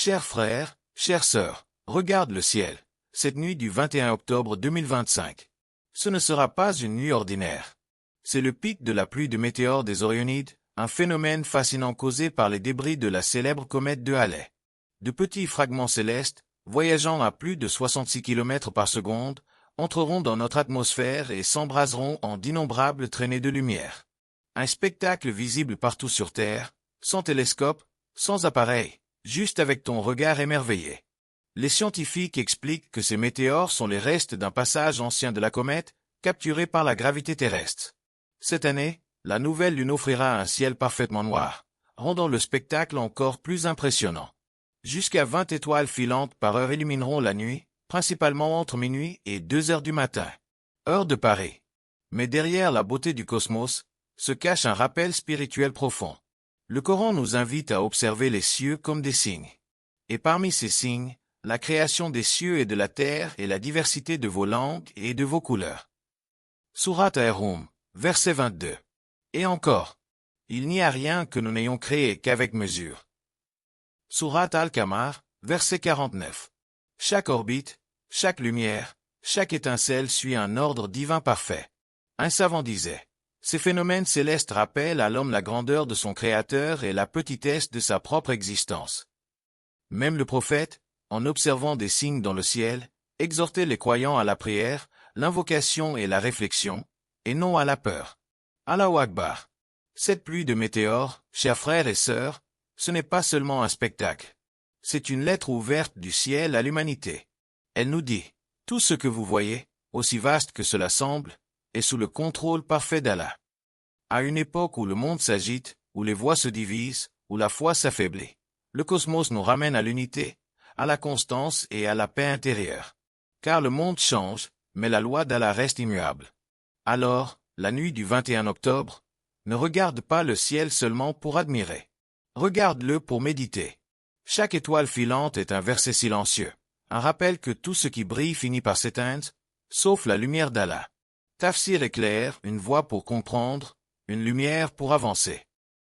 Chers frères, chères sœurs, regarde le ciel. Cette nuit du 21 octobre 2025. Ce ne sera pas une nuit ordinaire. C'est le pic de la pluie de météores des Orionides, un phénomène fascinant causé par les débris de la célèbre comète de Halley. De petits fragments célestes, voyageant à plus de 66 km par seconde, entreront dans notre atmosphère et s'embraseront en d'innombrables traînées de lumière. Un spectacle visible partout sur Terre, sans télescope, sans appareil, juste avec ton regard émerveillé. Les scientifiques expliquent que ces météores sont les restes d'un passage ancien de la comète, capturé par la gravité terrestre. Cette année, la nouvelle lune offrira un ciel parfaitement noir, rendant le spectacle encore plus impressionnant. Jusqu'à 20 étoiles filantes par heure illumineront la nuit, principalement entre minuit et 2 heures du matin. Heure de Paris. Mais derrière la beauté du cosmos, se cache un rappel spirituel profond. Le Coran nous invite à observer les cieux comme des signes. Et parmi ces signes, la création des cieux et de la terre et la diversité de vos langues et de vos couleurs. Sourate Ar-Rum, verset 22. Et encore, il n'y a rien que nous n'ayons créé qu'avec mesure. Sourate Al-Qamar, verset 49. Chaque orbite, chaque lumière, chaque étincelle suit un ordre divin parfait. Un savant disait, ces phénomènes célestes rappellent à l'homme la grandeur de son Créateur et la petitesse de sa propre existence. Même le prophète, en observant des signes dans le ciel, exhortait les croyants à la prière, l'invocation et la réflexion, et non à la peur. Allahu Akbar. Cette pluie de météores, chers frères et sœurs, ce n'est pas seulement un spectacle. C'est une lettre ouverte du ciel à l'humanité. Elle nous dit, tout ce que vous voyez, aussi vaste que cela semble, est sous le contrôle parfait d'Allah. À une époque où le monde s'agite, où les voix se divisent, où la foi s'affaiblit, le cosmos nous ramène à l'unité, à la constance et à la paix intérieure. Car le monde change, mais la loi d'Allah reste immuable. Alors, la nuit du 21 octobre, ne regarde pas le ciel seulement pour admirer. Regarde-le pour méditer. Chaque étoile filante est un verset silencieux, un rappel que tout ce qui brille finit par s'éteindre, sauf la lumière d'Allah. Tafsir est clair, une voie pour comprendre, une lumière pour avancer.